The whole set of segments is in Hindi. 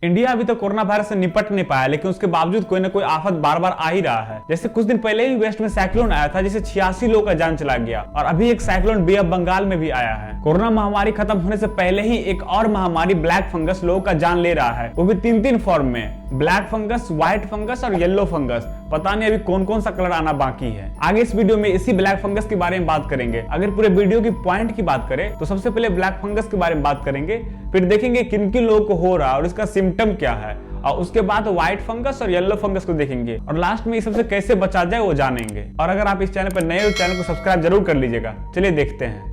इंडिया अभी तक कोरोना वायरस से निपट नहीं पाया, लेकिन उसके बावजूद कोई ना कोई आफत बार बार आ ही रहा है। जैसे कुछ दिन पहले ही वेस्ट में साइक्लोन आया था, जिससे 86 लोगों का जान चला गया, और अभी एक साइक्लोन बे ऑफ बंगाल में भी आया है। कोरोना महामारी खत्म होने से पहले ही एक और महामारी ब्लैक फंगस लोगों का जान ले रहा है, वो भी तीन फॉर्म में, ब्लैक फंगस, व्हाइट फंगस और येलो फंगस। पता नहीं अभी कौन कौन सा कलर आना बाकी है। आगे इस वीडियो में इसी ब्लैक फंगस के बारे में बात करेंगे। अगर पूरे वीडियो की पॉइंट की बात करें तो सबसे पहले ब्लैक फंगस के बारे में बात करेंगे, फिर देखेंगे किन किन लोगों को हो रहा है और इसका सिम्टम क्या है, और उसके बाद व्हाइट फंगस और येलो फंगस को देखेंगे, और लास्ट में इस सबसे कैसे बचा जाए वो जानेंगे। और अगर आप इस चैनल पर नए हो, चैनल को सब्सक्राइब जरूर कर लीजिएगा। चलिए देखते हैं।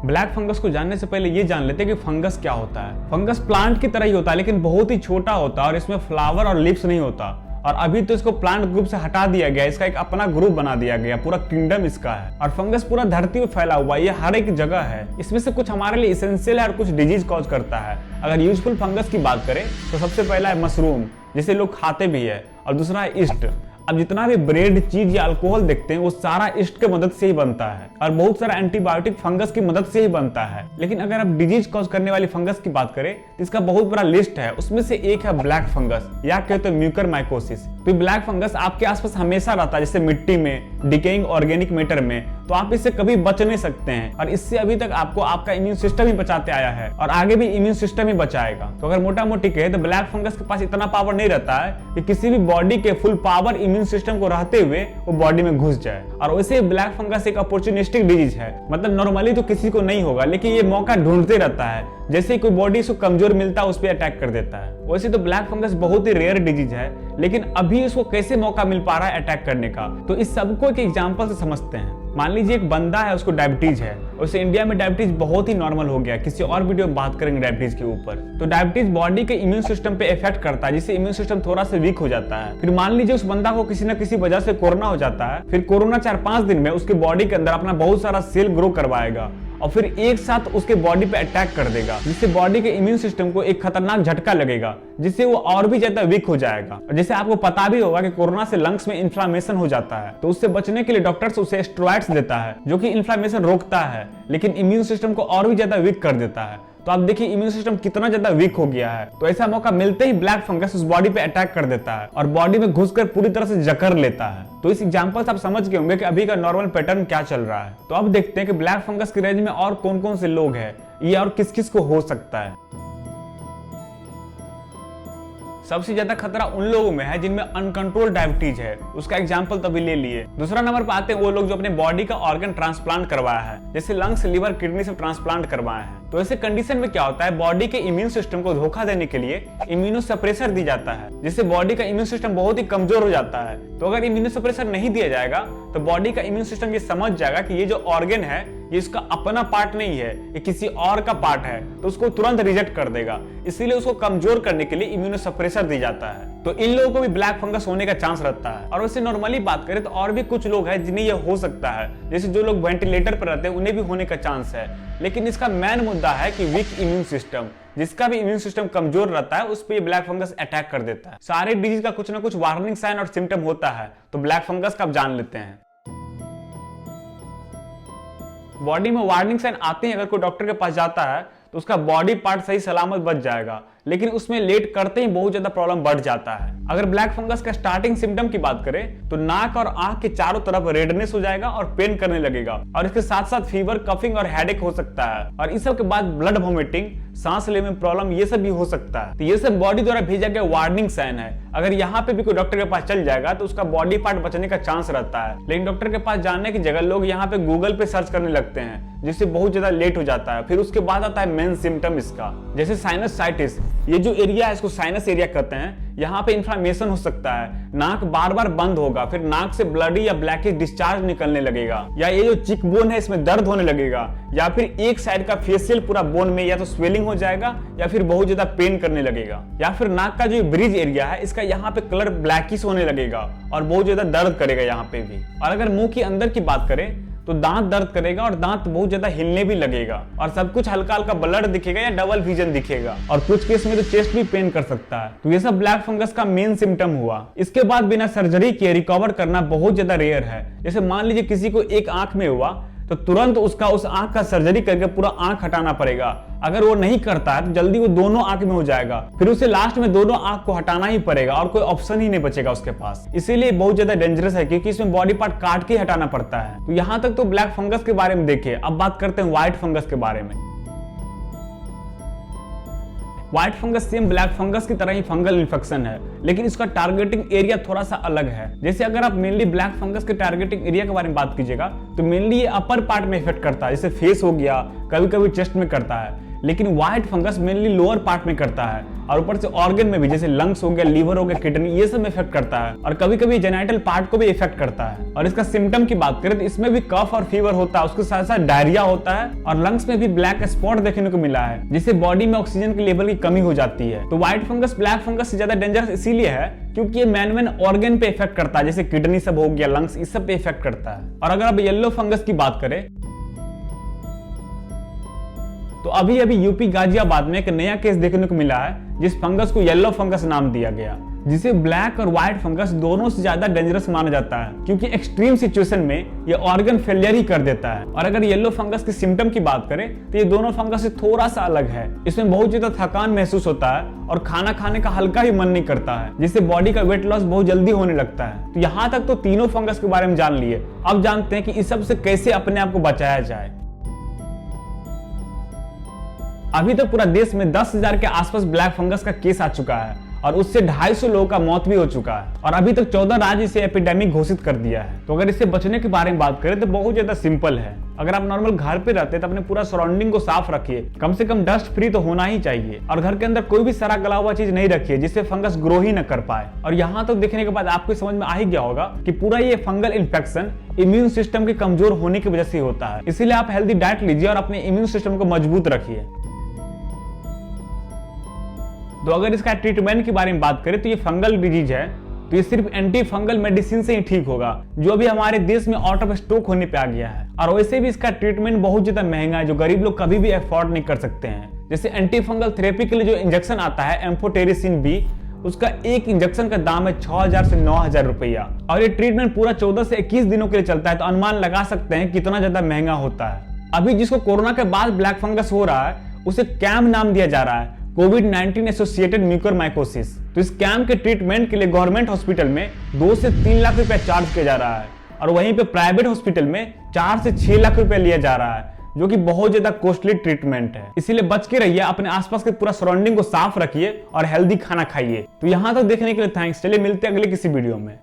ब्लैक फंगस को जानने से पहले ये जान लेते हैं कि फंगस क्या होता है। फंगस प्लांट की तरह ही होता है, लेकिन बहुत ही छोटा होता है और इसमें फ्लावर और लीव्स नहीं होता। और अभी तो इसको प्लांट ग्रुप से हटा दिया गया, इसका एक अपना ग्रुप बना दिया गया, पूरा किंगडम इसका है। और फंगस पूरा धरती में फैला हुआ है, ये हर एक जगह है। इसमें से कुछ हमारे लिए इसेंशियल है और कुछ डिजीज कॉज करता है। अगर यूजफुल फंगस की बात करें तो सबसे पहला है मशरूम, जिसे लोग खाते भी है, और दूसरा है ईस्ट। अब जितना भी ब्रेड, चीज या अल्कोहल देखते हैं वो सारा ईस्ट के मदद से ही बनता है, और बहुत सारा एंटीबायोटिक फंगस की मदद से ही बनता है। लेकिन अगर आप डिजीज कॉज करने वाली फंगस की बात करें तो इसका बहुत बड़ा लिस्ट है। उसमें से एक है ब्लैक फंगस, या कहते हैं म्यूकरमाइकोसिस। तो ब्लैक फंगस आपके आसपास हमेशा रहता है, जैसे मिट्टी में, डिकेइंग ऑर्गेनिक मैटर में, तो आप इससे कभी बच नहीं सकते हैं। और इससे अभी तक आपको आपका इम्यून सिस्टम ही बचाते आया है, और आगे भी इम्यून सिस्टम ही बचाएगा। तो अगर मोटा मोटी कहे तो ब्लैक फंगस के पास इतना पावर नहीं रहता है कि किसी भी बॉडी के फुल पावर इम्यून सिस्टम को रहते हुए वो बॉडी में घुस जाए। और वैसे ब्लैक फंगस एक अपॉर्चुनिस्टिक डिजीज है, मतलब नॉर्मली तो किसी को नहीं होगा, लेकिन ये मौका ढूंढते रहता है। जैसे ही कोई बॉडी इसको कमजोर मिलता है उस पर अटैक कर देता है। वैसे तो ब्लैक फंगस बहुत ही रेयर डिजीज है, लेकिन अभी इसको कैसे मौका मिल पा रहा है अटैक करने का, तो इस सबको एक एग्जांपल से समझते हैं। मान लीजिए एक बंदा है, उसको डायबिटीज है। वैसे इंडिया में डायबिटीज बहुत ही नॉर्मल हो गया, किसी और वीडियो में बात करेंगे डायबिटीज के ऊपर। तो डायबिटीज बॉडी के इम्यून सिस्टम पे इफेक्ट करता है, जिससे इम्यून सिस्टम थोड़ा सा वीक हो जाता है। फिर मान लीजिए उस बंदा को किसी न किसी वजह से कोरोना हो जाता है, फिर कोरोना 4-5 दिन में उसके बॉडी के अंदर अपना बहुत सारा सेल ग्रो करवाएगा, और फिर एक साथ उसके बॉडी पे अटैक कर देगा, जिससे बॉडी के इम्यून सिस्टम को एक खतरनाक झटका लगेगा, जिससे वो और भी ज्यादा वीक हो जाएगा। और जैसे आपको पता भी होगा कि कोरोना से लंग्स में इन्फ्लामेशन हो जाता है, तो उससे बचने के लिए डॉक्टर्स उसे स्टेरॉइड्स देता है, जो कि इन्फ्लामेशन रोकता है, लेकिन इम्यून सिस्टम को और भी ज्यादा वीक कर देता है। तो आप देखिए इम्यून सिस्टम कितना ज्यादा वीक हो गया है। तो ऐसा मौका मिलते ही ब्लैक फंगस उस बॉडी पे अटैक कर देता है और बॉडी में घुसकर पूरी तरह से जकड़ लेता है। तो इस एग्जांपल से आप समझ गए होंगे कि अभी का नॉर्मल पैटर्न क्या चल रहा है। तो अब देखते हैं कि ब्लैक फंगस की रेंज में और कौन कौन से लोग हैं, ये और किस किस को हो सकता है। सबसे ज्यादा खतरा उन लोगों में है जिनमें अनकंट्रोल्ड डायबिटीज है, उसका एग्जांपल तभी ले लिए। दूसरा नंबर पर आते हैं वो लोग जो अपने बॉडी का ऑर्गन ट्रांसप्लांट करवाया है, जैसे लंग्स, लिवर, किडनी से ट्रांसप्लांट करवाए हैं। तो ऐसे कंडीशन में क्या होता है, बॉडी के इम्यून सिस्टम को धोखा देने के लिए इम्यूनो सप्रेसर दी जाता है, जिससे बॉडी का इम्यून सिस्टम बहुत ही कमजोर हो जाता है। तो अगर इम्यूनो सप्रेसर नहीं दिया जाएगा तो बॉडी का इम्यून सिस्टम ये समझ जाएगा कि ये जो ऑर्गन है ये इसका अपना पार्ट नहीं है, ये किसी और का पार्ट है, तो उसको तुरंत रिजेक्ट कर देगा। इसीलिए उसको कमजोर करने के लिए इम्यूनो सप्रेसर दी जाता है। तो इन लोगों को भी ब्लैक फंगस होने का चांस रहता है। और वैसे नॉर्मली बात करें तो और भी कुछ लोग हैं जिन्हें ये हो सकता है, जैसे जो लोग वेंटिलेटर पर रहते हैं उन्हें भी होने का चांस है। लेकिन इसका मेन मुद्दा है कि वीक इम्यून सिस्टम, जिसका भी इम्यून सिस्टम कमजोर रहता है उस पर ब्लैक फंगस अटैक कर देता है। सारे डिजीज का कुछ ना कुछ वार्निंग साइन और सिम्टम होता है, तो ब्लैक फंगस का आप जान लेते हैं। बॉडी में वार्निंग साइन आते ही अगर कोई डॉक्टर के पास जाता है तो उसका बॉडी पार्ट सही सलामत बच जाएगा, लेकिन उसमें लेट करते ही बहुत ज्यादा प्रॉब्लम बढ़ जाता है। अगर ब्लैक फंगस का स्टार्टिंग सिम्टम की बात करें तो नाक और आंख के चारों तरफ रेडनेस हो जाएगा और पेन करने लगेगा, और इसके साथ साथ फीवर, कफिंग और हेडेक हो सकता है। और इस सब के बाद ब्लड वॉमिटिंग, सांस लेने में प्रॉब्लम, ये सब भी हो सकता है। तो ये सब बॉडी द्वारा भेजा गया वार्निंग साइन है। अगर यहाँ पे भी कोई डॉक्टर के पास चल जाएगा तो उसका बॉडी पार्ट बचने का चांस रहता है, लेकिन डॉक्टर के पास जाने की जगह लोग यहाँ पे गूगल पे सर्च करने लगते हैं, जिससे बहुत ज्यादा लेट हो जाता है। फिर उसके बाद आता है मेन सिम्टम इसका, जैसे साइनसाइटिस। ये जो एरिया है इसको साइनस एरिया कहते हैं। यहाँ पे इन्फ्लामेशन हो सकता है, नाक बार बार बंद होगा, फिर नाक से ब्लडी या ब्लैकिश डिस्चार्ज निकलने लगेगा, या ये जो चिक बोन है इसमें दर्द होने लगेगा, या फिर एक साइड का फेशियल पूरा बोन में या तो स्वेलिंग हो जाएगा या फिर बहुत ज्यादा पेन करने लगेगा, या फिर नाक का जो ब्रिज एरिया है इसका यहाँ पे कलर ब्लैकिश होने लगेगा और बहुत ज्यादा दर्द करेगा यहाँ पे भी। और अगर मुंह के अंदर की बात करें तो दांत दर्द करेगा और दांत बहुत ज्यादा हिलने भी लगेगा, और सब कुछ हल्का हल्का ब्लर दिखेगा या डबल विजन दिखेगा, और कुछ केस में तो चेस्ट भी पेन कर सकता है। तो ये सब ब्लैक फंगस का मेन सिम्टम हुआ। इसके बाद बिना सर्जरी के रिकवर करना बहुत ज्यादा रेयर है। जैसे मान लीजिए किसी को एक आंख में हुआ, तो तुरंत उसका उस आंख का सर्जरी करके पूरा आंख हटाना पड़ेगा। अगर वो नहीं करता है तो जल्दी वो दोनों आंख में हो जाएगा, फिर उसे लास्ट में दोनों आंख को हटाना ही पड़ेगा और कोई ऑप्शन ही नहीं बचेगा उसके पास। इसीलिए बहुत ज्यादा डेंजरस है, क्योंकि इसमें बॉडी पार्ट काट के हटाना पड़ता है। तो यहाँ तक तो ब्लैक फंगस के बारे में देखिए, अब बात करते हैं व्हाइट फंगस के बारे में। White fungus same black fungus की तरह ही फंगल इन्फेक्शन है, लेकिन इसका टारगेटिंग एरिया थोड़ा सा अलग है। जैसे अगर आप मेनली ब्लैक फंगस के टारगेटिंग एरिया के बारे में बात कीजिएगा तो मेनली ये अपर पार्ट में इफेक्ट करता है, जैसे फेस हो गया, कभी कभी चेस्ट में करता है। लेकिन white fungus mainly lower part में करता है और ऊपर से ऑर्गन में भी, जैसे लंग्स हो गया, लीवर हो गया, किडनी, ये सब में इफेक्ट करता है और कभी कभी जेनाइटल पार्ट को भी इफेक्ट करता है। और इसका सिम्टम की बात करें तो इसमें भी कफ और फीवर होता है, उसके साथ साथ डायरिया होता है और लंग्स में भी ब्लैक स्पॉट देखने को मिला है, जिससे बॉडी में ऑक्सीजन के लेवल की कमी हो जाती है। तो व्हाइट फंगस ब्लैक फंगस से ज्यादा डेंजरस इसीलिए है क्योंकि ये मैन ऑर्गन पे इफेक्ट करता है, जैसे किडनी सब हो गया, लंग्स, इस सब पे इफेक्ट करता है। और अगर आप येलो फंगस की बात करें तो अभी अभी यूपी गाजियाबाद में एक नया केस देखने को मिला है जिस फंगस को येलो फंगस नाम दिया गया, जिसे ब्लैक और व्हाइट फंगस दोनों से ज्यादा डेंजरस माना जाता है, क्योंकि एक्सट्रीम सिचुएशन में ये ऑर्गन फेलियर ही कर देता है। और अगर येलो फंगस के सिम्टम की बात करें तो ये दोनों फंगस से थोड़ा सा अलग है। इसमें बहुत ज्यादा थकान महसूस होता है और खाना खाने का हल्का ही मन नहीं करता है, जिससे बॉडी का वेट लॉस बहुत जल्दी होने लगता है। तो यहाँ तक तो तीनों फंगस के बारे में जान लिए, अब जानते हैं कि इस सब से कैसे अपने आप को बचाया जाए। अभी तक पूरा देश में 10,000 के आसपास ब्लैक फंगस का केस आ चुका है और उससे 250 लोगों का मौत भी हो चुका है और अभी तक 14 राज्य इसे एपिडेमिक घोषित कर दिया है। तो अगर इससे बचने के बारे में बात करें तो बहुत ज्यादा सिंपल है। अगर आप नॉर्मल घर पे रहते हैं तो अपने पूरा सराउंडिंग को साफ रखिए, कम से कम डस्ट फ्री तो होना ही चाहिए, और घर के अंदर कोई भी सड़ा गला हुआ चीज नहीं रखिए जिससे फंगस ग्रो ही न कर पाए। और यहाँ तक देखने के बाद आपको समझ में आ ही गया होगा कि पूरा ये फंगल इन्फेक्शन इम्यून सिस्टम के कमजोर होने की वजह से होता है। इसीलिए आप हेल्दी डाइट लीजिए और अपने इम्यून सिस्टम को मजबूत रखिए। तो अगर इसका ट्रीटमेंट के बारे में बात करें तो ये फंगल डिजीज है तो ये सिर्फ एंटी फंगल मेडिसिन से ही ठीक होगा, जो अभी हमारे देश में आउट ऑफ स्टॉक होने पे आ गया है। और वैसे भी इसका ट्रीटमेंट बहुत ज्यादा महंगा है, जो गरीब लोग कभी भी अफोर्ड नहीं कर सकते हैं। जैसे एंटी फंगल थेरेपी के लिए जो इंजेक्शन आता है एम्फोटेरिसिन बी, उसका एक इंजेक्शन का दाम है 6,000 से 9,000 रुपया और ये ट्रीटमेंट पूरा 14 से 21 दिनों के लिए चलता है। तो अनुमान लगा सकते हैं कितना ज्यादा महंगा होता है। अभी जिसको कोरोना के बाद ब्लैक फंगस हो रहा है उसे कैम नाम दिया जा रहा है, कोविड-19 एसोसिएटेड म्यूकोरमाइकोसिस। तो इस कैंप के ट्रीटमेंट के लिए गवर्नमेंट हॉस्पिटल में 2 से 3 लाख रुपया चार्ज किया जा रहा है और वहीं पे प्राइवेट हॉस्पिटल में 4 से 6 लाख रुपया लिया जा रहा है, जो कि बहुत ज्यादा कॉस्टली ट्रीटमेंट है। इसीलिए बच के रहिए, अपने आसपास के पूरा सराउंडिंग को साफ रखिए और हेल्दी खाना खाइए। तो यहाँ तक देखने के लिए थैंक्स। चलिए मिलते हैं अगले किसी वीडियो में।